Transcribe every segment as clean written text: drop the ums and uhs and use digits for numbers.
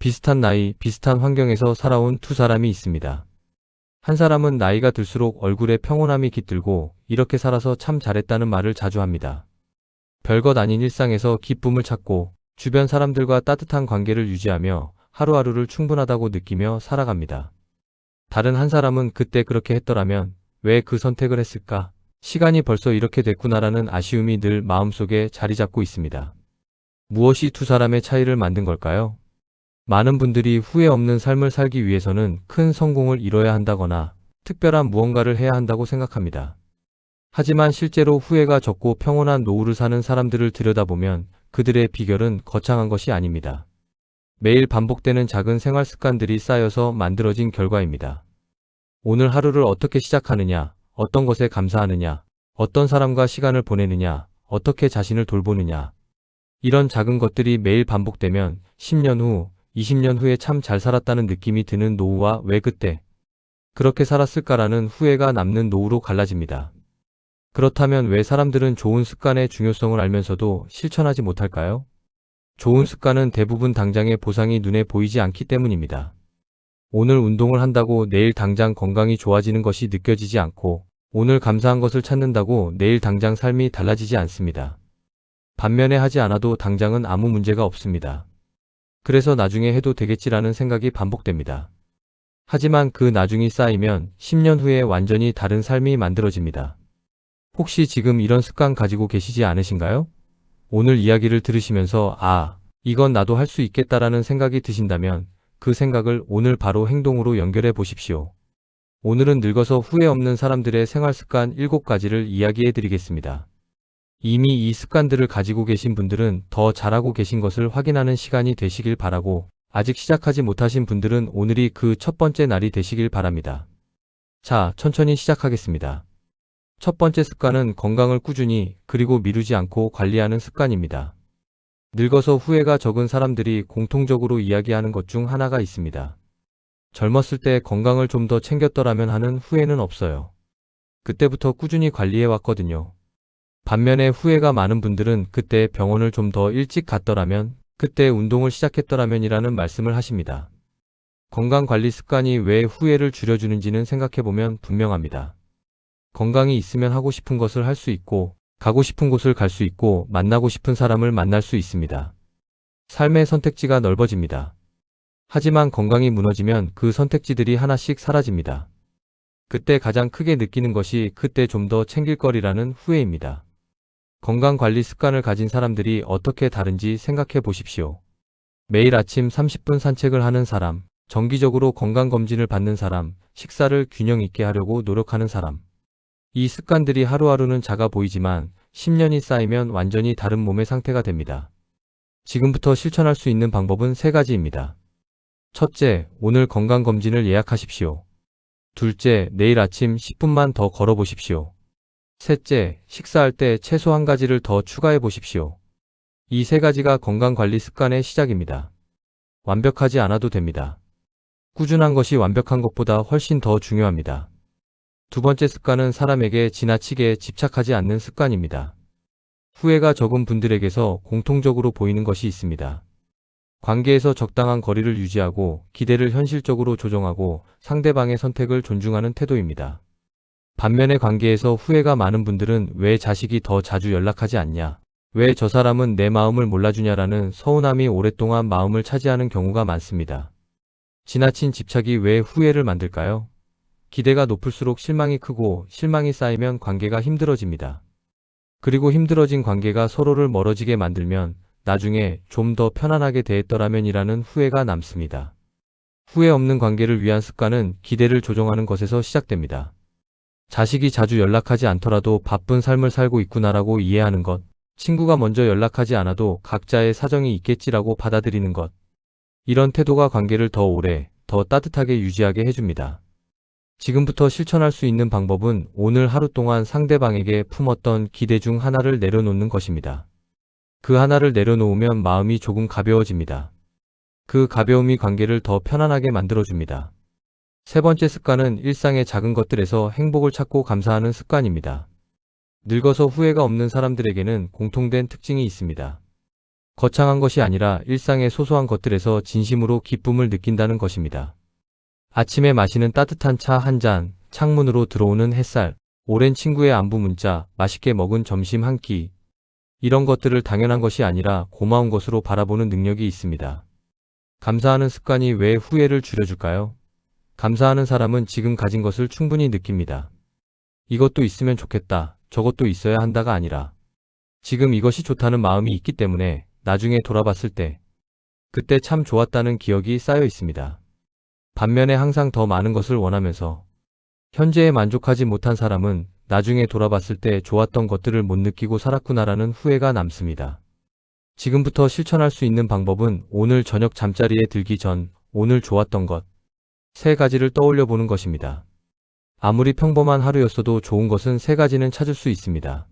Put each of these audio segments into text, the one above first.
비슷한 나이, 비슷한 환경에서 살아온 두 사람이 있습니다. 한 사람은 나이가 들수록 얼굴에 평온함이 깃들고 이렇게 살아서 참 잘했다는 말을 자주 합니다. 별것 아닌 일상에서 기쁨을 찾고 주변 사람들과 따뜻한 관계를 유지하며 하루하루를 충분하다고 느끼며 살아갑니다. 다른 한 사람은 그때 그렇게 했더라면 왜 그 선택을 했을까? 시간이 벌써 이렇게 됐구나라는 아쉬움이 늘 마음속에 자리 잡고 있습니다. 무엇이 두 사람의 차이를 만든 걸까요? 많은 분들이 후회 없는 삶을 살기 위해서는 큰 성공을 이뤄야 한다거나 특별한 무언가를 해야 한다고 생각합니다. 하지만 실제로 후회가 적고 평온한 노후를 사는 사람들을 들여다보면 그들의 비결은 거창한 것이 아닙니다. 매일 반복되는 작은 생활 습관들이 쌓여서 만들어진 결과입니다. 오늘 하루를 어떻게 시작하느냐, 어떤 것에 감사하느냐, 어떤 사람과 시간을 보내느냐, 어떻게 자신을 돌보느냐. 이런 작은 것들이 매일 반복되면 10년 후, 20년 후에 참 잘 살았다는 느낌이 드는 노후와 왜 그때 그렇게 살았을까라는 후회가 남는 노후로 갈라집니다. 그렇다면 왜 사람들은 좋은 습관의 중요성을 알면서도 실천하지 못할까요? 좋은 습관은 대부분 당장의 보상이 눈에 보이지 않기 때문입니다. 오늘 운동을 한다고 내일 당장 건강이 좋아지는 것이 느껴지지 않고 오늘 감사한 것을 찾는다고 내일 당장 삶이 달라지지 않습니다. 반면에 하지 않아도 당장은 아무 문제가 없습니다. 그래서 나중에 해도 되겠지라는 생각이 반복됩니다. 하지만 그 나중이 쌓이면 10년 후에 완전히 다른 삶이 만들어집니다. 혹시 지금 이런 습관 가지고 계시지 않으신가요? 오늘 이야기를 들으시면서 이건 나도 할 수 있겠다라는 생각이 드신다면 그 생각을 오늘 바로 행동으로 연결해 보십시오. 오늘은 늙어서 후회 없는 사람들의 생활 습관 7가지를 이야기해 드리겠습니다. 이미 이 습관들을 가지고 계신 분들은 더 잘하고 계신 것을 확인하는 시간이 되시길 바라고 아직 시작하지 못하신 분들은 오늘이 그 첫 번째 날이 되시길 바랍니다. 자, 천천히 시작하겠습니다. 첫 번째 습관은 건강을 꾸준히 그리고 미루지 않고 관리하는 습관입니다. 늙어서 후회가 적은 사람들이 공통적으로 이야기하는 것 중 하나가 있습니다. 젊었을 때 건강을 좀 더 챙겼더라면 하는 후회는 없어요. 그때부터 꾸준히 관리해 왔거든요. 반면에 후회가 많은 분들은 그때 병원을 좀 더 일찍 갔더라면, 그때 운동을 시작했더라면이라는 말씀을 하십니다. 건강관리 습관이 왜 후회를 줄여주는지는 생각해보면 분명합니다. 건강이 있으면 하고 싶은 것을 할 수 있고, 가고 싶은 곳을 갈 수 있고, 만나고 싶은 사람을 만날 수 있습니다. 삶의 선택지가 넓어집니다. 하지만 건강이 무너지면 그 선택지들이 하나씩 사라집니다. 그때 가장 크게 느끼는 것이 그때 좀 더 챙길 거리라는 후회입니다. 건강관리 습관을 가진 사람들이 어떻게 다른지 생각해 보십시오. 매일 아침 30분 산책을 하는 사람, 정기적으로 건강검진을 받는 사람, 식사를 균형 있게 하려고 노력하는 사람. 이 습관들이 하루하루는 작아 보이지만 10년이 쌓이면 완전히 다른 몸의 상태가 됩니다. 지금부터 실천할 수 있는 방법은 3가지입니다. 첫째, 오늘 건강검진을 예약하십시오. 둘째, 내일 아침 10분만 더 걸어보십시오. 셋째, 식사할 때 채소 1가지를 더 추가해 보십시오. 이 3가지가 건강관리 습관의 시작입니다. 완벽하지 않아도 됩니다. 꾸준한 것이 완벽한 것보다 훨씬 더 중요합니다. 두 번째 습관은 사람에게 지나치게 집착하지 않는 습관입니다. 후회가 적은 분들에게서 공통적으로 보이는 것이 있습니다. 관계에서 적당한 거리를 유지하고 기대를 현실적으로 조정하고 상대방의 선택을 존중하는 태도입니다. 반면에 관계에서 후회가 많은 분들은 왜 자식이 더 자주 연락하지 않냐, 왜 저 사람은 내 마음을 몰라주냐라는 서운함이 오랫동안 마음을 차지하는 경우가 많습니다. 지나친 집착이 왜 후회를 만들까요? 기대가 높을수록 실망이 크고 실망이 쌓이면 관계가 힘들어집니다. 그리고 힘들어진 관계가 서로를 멀어지게 만들면 나중에 좀 더 편안하게 대했더라면이라는 후회가 남습니다. 후회 없는 관계를 위한 습관은 기대를 조정하는 것에서 시작됩니다. 자식이 자주 연락하지 않더라도 바쁜 삶을 살고 있구나라고 이해하는 것, 친구가 먼저 연락하지 않아도 각자의 사정이 있겠지라고 받아들이는 것. 이런 태도가 관계를 더 오래, 더 따뜻하게 유지하게 해줍니다. 지금부터 실천할 수 있는 방법은 오늘 하루 동안 상대방에게 품었던 기대 중 하나를 내려놓는 것입니다. 그 하나를 내려놓으면 마음이 조금 가벼워집니다. 그 가벼움이 관계를 더 편안하게 만들어줍니다. 세 번째 습관은 일상의 작은 것들에서 행복을 찾고 감사하는 습관입니다. 늙어서 후회가 없는 사람들에게는 공통된 특징이 있습니다. 거창한 것이 아니라 일상의 소소한 것들에서 진심으로 기쁨을 느낀다는 것입니다. 아침에 마시는 따뜻한 차 한 잔, 창문으로 들어오는 햇살, 오랜 친구의 안부 문자, 맛있게 먹은 점심 한 끼. 이런 것들을 당연한 것이 아니라 고마운 것으로 바라보는 능력이 있습니다. 감사하는 습관이 왜 후회를 줄여줄까요? 감사하는 사람은 지금 가진 것을 충분히 느낍니다. 이것도 있으면 좋겠다, 저것도 있어야 한다가 아니라 지금 이것이 좋다는 마음이 있기 때문에 나중에 돌아봤을 때 그때 참 좋았다는 기억이 쌓여 있습니다. 반면에 항상 더 많은 것을 원하면서 현재에 만족하지 못한 사람은 나중에 돌아봤을 때 좋았던 것들을 못 느끼고 살았구나라는 후회가 남습니다. 지금부터 실천할 수 있는 방법은 오늘 저녁 잠자리에 들기 전 오늘 좋았던 것 세 가지를 떠올려 보는 것입니다. 아무리 평범한 하루였어도 좋은 것은 세 가지는 찾을 수 있습니다.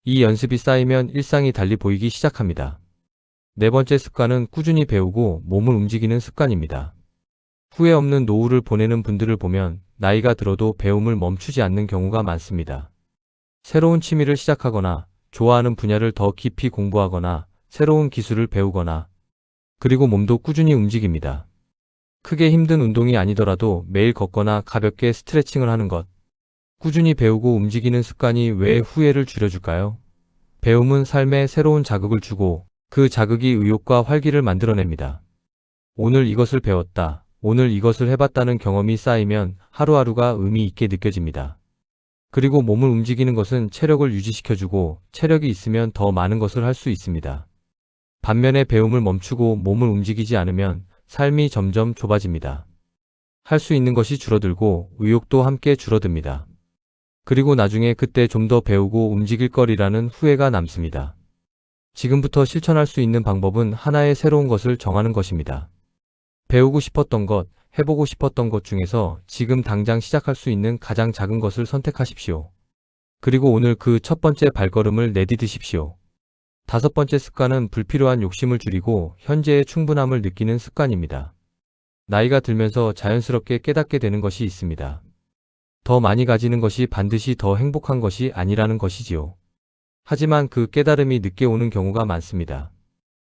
이 연습이 쌓이면 일상이 달리 보이기 시작합니다. 네 번째 습관은 꾸준히 배우고 몸을 움직이는 습관입니다. 후회 없는 노후를 보내는 분들을 보면 나이가 들어도 배움을 멈추지 않는 경우가 많습니다. 새로운 취미를 시작하거나 좋아하는 분야를 더 깊이 공부하거나 새로운 기술을 배우거나 그리고 몸도 꾸준히 움직입니다. 크게 힘든 운동이 아니더라도 매일 걷거나 가볍게 스트레칭을 하는 것. 꾸준히 배우고 움직이는 습관이 왜 후회를 줄여줄까요? 배움은 삶에 새로운 자극을 주고 그 자극이 의욕과 활기를 만들어냅니다. 오늘 이것을 배웠다, 오늘 이것을 해봤다는 경험이 쌓이면 하루하루가 의미 있게 느껴집니다. 그리고 몸을 움직이는 것은 체력을 유지시켜주고 체력이 있으면 더 많은 것을 할 수 있습니다. 반면에 배움을 멈추고 몸을 움직이지 않으면 삶이 점점 좁아집니다. 할 수 있는 것이 줄어들고 의욕도 함께 줄어듭니다. 그리고 나중에 그때 좀 더 배우고 움직일 거리라는 후회가 남습니다. 지금부터 실천할 수 있는 방법은 하나의 새로운 것을 정하는 것입니다. 배우고 싶었던 것, 해보고 싶었던 것 중에서 지금 당장 시작할 수 있는 가장 작은 것을 선택하십시오. 그리고 오늘 그 첫 번째 발걸음을 내디디십시오. 다섯 번째 습관은 불필요한 욕심을 줄이고 현재의 충분함을 느끼는 습관입니다. 나이가 들면서 자연스럽게 깨닫게 되는 것이 있습니다. 더 많이 가지는 것이 반드시 더 행복한 것이 아니라는 것이지요. 하지만 그 깨달음이 늦게 오는 경우가 많습니다.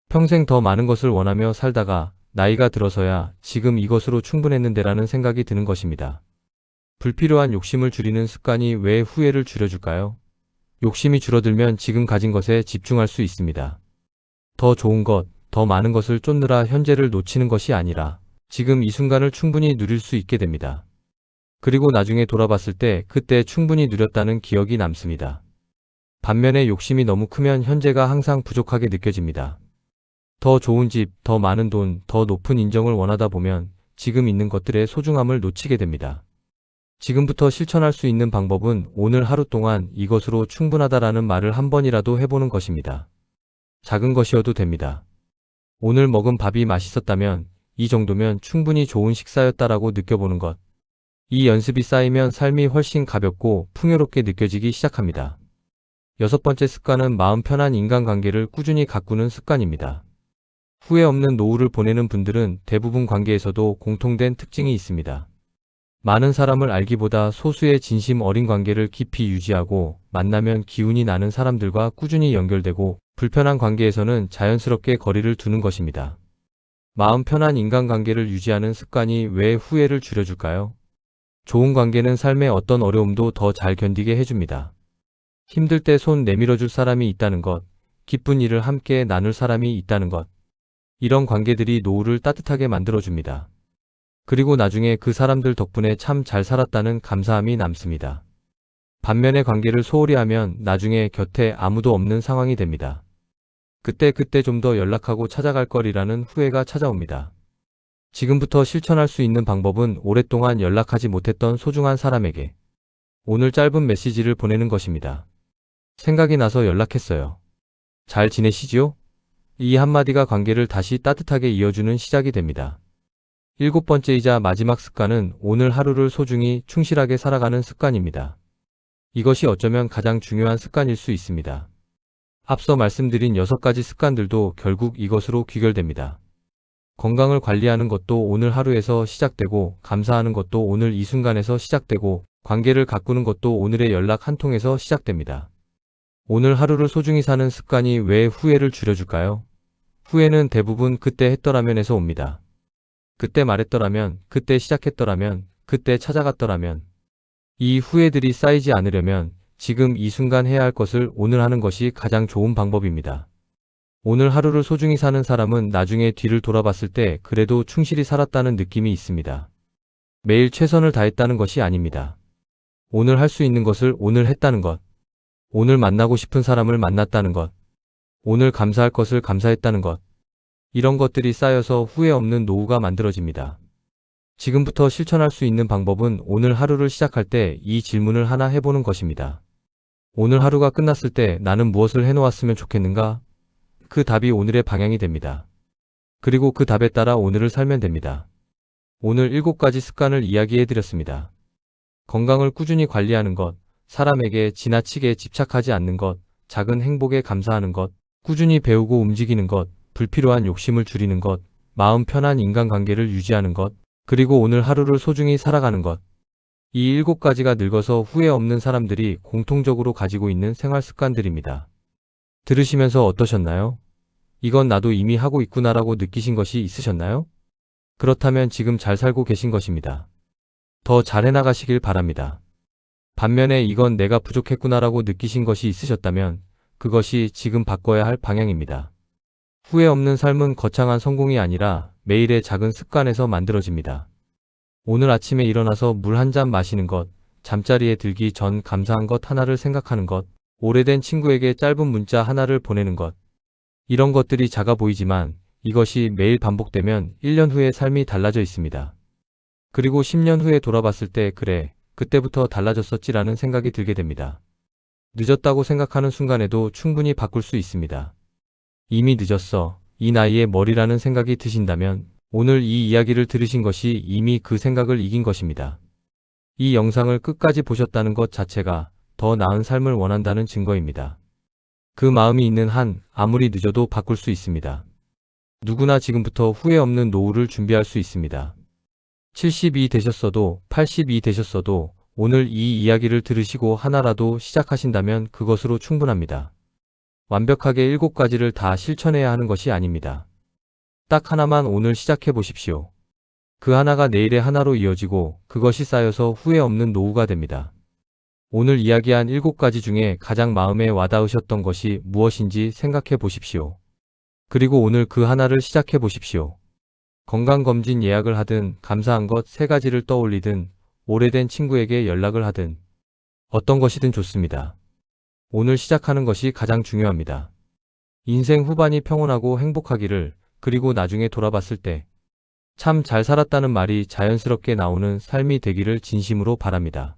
평생 더 많은 것을 원하며 살다가 나이가 들어서야 지금 이것으로 충분했는데라는 생각이 드는 것입니다. 불필요한 욕심을 줄이는 습관이 왜 후회를 줄여줄까요? 욕심이 줄어들면 지금 가진 것에 집중할 수 있습니다. 더 좋은 것, 더 많은 것을 쫓느라 현재를 놓치는 것이 아니라 지금 이 순간을 충분히 누릴 수 있게 됩니다. 그리고 나중에 돌아봤을 때 그때 충분히 누렸다는 기억이 남습니다. 반면에 욕심이 너무 크면 현재가 항상 부족하게 느껴집니다. 더 좋은 집, 더 많은 돈, 더 높은 인정을 원하다 보면 지금 있는 것들의 소중함을 놓치게 됩니다. 지금부터 실천할 수 있는 방법은 오늘 하루 동안 이것으로 충분하다라는 말을 한 번이라도 해보는 것입니다. 작은 것이어도 됩니다. 오늘 먹은 밥이 맛있었다면 이 정도면 충분히 좋은 식사였다라고 느껴보는 것. 이 연습이 쌓이면 삶이 훨씬 가볍고 풍요롭게 느껴지기 시작합니다. 여섯 번째 습관은 마음 편한 인간관계를 꾸준히 가꾸는 습관입니다. 후회 없는 노후를 보내는 분들은 대부분 관계에서도 공통된 특징이 있습니다. 많은 사람을 알기보다 소수의 진심 어린 관계를 깊이 유지하고 만나면 기운이 나는 사람들과 꾸준히 연결되고 불편한 관계에서는 자연스럽게 거리를 두는 것입니다. 마음 편한 인간관계를 유지하는 습관이 왜 후회를 줄여줄까요? 좋은 관계는 삶의 어떤 어려움도 더 잘 견디게 해줍니다. 힘들 때 손 내밀어줄 사람이 있다는 것, 기쁜 일을 함께 나눌 사람이 있다는 것. 이런 관계들이 노후를 따뜻하게 만들어줍니다. 그리고 나중에 그 사람들 덕분에 참 잘 살았다는 감사함이 남습니다. 반면에 관계를 소홀히 하면 나중에 곁에 아무도 없는 상황이 됩니다. 그때 좀 더 연락하고 찾아갈 거리라는 후회가 찾아옵니다. 지금부터 실천할 수 있는 방법은 오랫동안 연락하지 못했던 소중한 사람에게 오늘 짧은 메시지를 보내는 것입니다. 생각이 나서 연락했어요. 잘 지내시지요? 이 한마디가 관계를 다시 따뜻하게 이어주는 시작이 됩니다. 일곱 번째이자 마지막 습관은 오늘 하루를 소중히 충실하게 살아가는 습관입니다. 이것이 어쩌면 가장 중요한 습관일 수 있습니다. 앞서 말씀드린 6가지 습관들도 결국 이것으로 귀결됩니다. 건강을 관리하는 것도 오늘 하루에서 시작되고 감사하는 것도 오늘 이 순간에서 시작되고 관계를 가꾸는 것도 오늘의 연락 한 통에서 시작됩니다. 오늘 하루를 소중히 사는 습관이 왜 후회를 줄여줄까요? 후회는 대부분 그때 했더라면에서 옵니다. 그때 말했더라면, 그때 시작했더라면, 그때 찾아갔더라면. 이 후회들이 쌓이지 않으려면 지금 이 순간 해야 할 것을 오늘 하는 것이 가장 좋은 방법입니다. 오늘 하루를 소중히 사는 사람은 나중에 뒤를 돌아봤을 때 그래도 충실히 살았다는 느낌이 있습니다. 매일 최선을 다했다는 것이 아닙니다. 오늘 할 수 있는 것을 오늘 했다는 것. 오늘 만나고 싶은 사람을 만났다는 것. 오늘 감사할 것을 감사했다는 것. 이런 것들이 쌓여서 후회 없는 노후가 만들어집니다. 지금부터 실천할 수 있는 방법은 오늘 하루를 시작할 때 이 질문을 하나 해보는 것입니다. 오늘 하루가 끝났을 때 나는 무엇을 해놓았으면 좋겠는가? 그 답이 오늘의 방향이 됩니다. 그리고 그 답에 따라 오늘을 살면 됩니다. 오늘 7가지 습관을 이야기해드렸습니다. 건강을 꾸준히 관리하는 것, 사람에게 지나치게 집착하지 않는 것, 작은 행복에 감사하는 것, 꾸준히 배우고 움직이는 것, 불필요한 욕심을 줄이는 것, 마음 편한 인간관계를 유지하는 것, 그리고 오늘 하루를 소중히 살아가는 것. 이 7가지가 늙어서 후회 없는 사람들이 공통적으로 가지고 있는 생활 습관들입니다. 들으시면서 어떠셨나요? 이건 나도 이미 하고 있구나라고 느끼신 것이 있으셨나요? 그렇다면 지금 잘 살고 계신 것입니다. 더 잘 해나가시길 바랍니다. 반면에 이건 내가 부족했구나라고 느끼신 것이 있으셨다면 그것이 지금 바꿔야 할 방향입니다. 후회 없는 삶은 거창한 성공이 아니라 매일의 작은 습관에서 만들어집니다. 오늘 아침에 일어나서 물 한 잔 마시는 것, 잠자리에 들기 전 감사한 것 하나를 생각하는 것, 오래된 친구에게 짧은 문자 하나를 보내는 것. 이런 것들이 작아 보이지만 이것이 매일 반복되면 1년 후의 삶이 달라져 있습니다. 그리고 10년 후에 돌아봤을 때 그래, 그때부터 달라졌었지라는 생각이 들게 됩니다. 늦었다고 생각하는 순간에도 충분히 바꿀 수 있습니다. 이미 늦었어. 이 나이에 머리라는 생각이 드신다면 오늘 이 이야기를 들으신 것이 이미 그 생각을 이긴 것입니다. 이 영상을 끝까지 보셨다는 것 자체가 더 나은 삶을 원한다는 증거입니다. 그 마음이 있는 한 아무리 늦어도 바꿀 수 있습니다. 누구나 지금부터 후회 없는 노후를 준비할 수 있습니다. 70이 되셨어도 80이 되셨어도 오늘 이 이야기를 들으시고 하나라도 시작하신다면 그것으로 충분합니다. 완벽하게 7가지를 다 실천해야 하는 것이 아닙니다. 딱 하나만 오늘 시작해 보십시오. 그 하나가 내일의 하나로 이어지고 그것이 쌓여서 후회 없는 노후가 됩니다. 오늘 이야기한 7가지 중에 가장 마음에 와닿으셨던 것이 무엇인지 생각해 보십시오. 그리고 오늘 그 하나를 시작해 보십시오. 건강검진 예약을 하든 감사한 것 3가지를 떠올리든 오래된 친구에게 연락을 하든 어떤 것이든 좋습니다. 오늘 시작하는 것이 가장 중요합니다. 인생 후반이 평온하고 행복하기를, 그리고 나중에 돌아봤을 때 참 잘 살았다는 말이 자연스럽게 나오는 삶이 되기를 진심으로 바랍니다.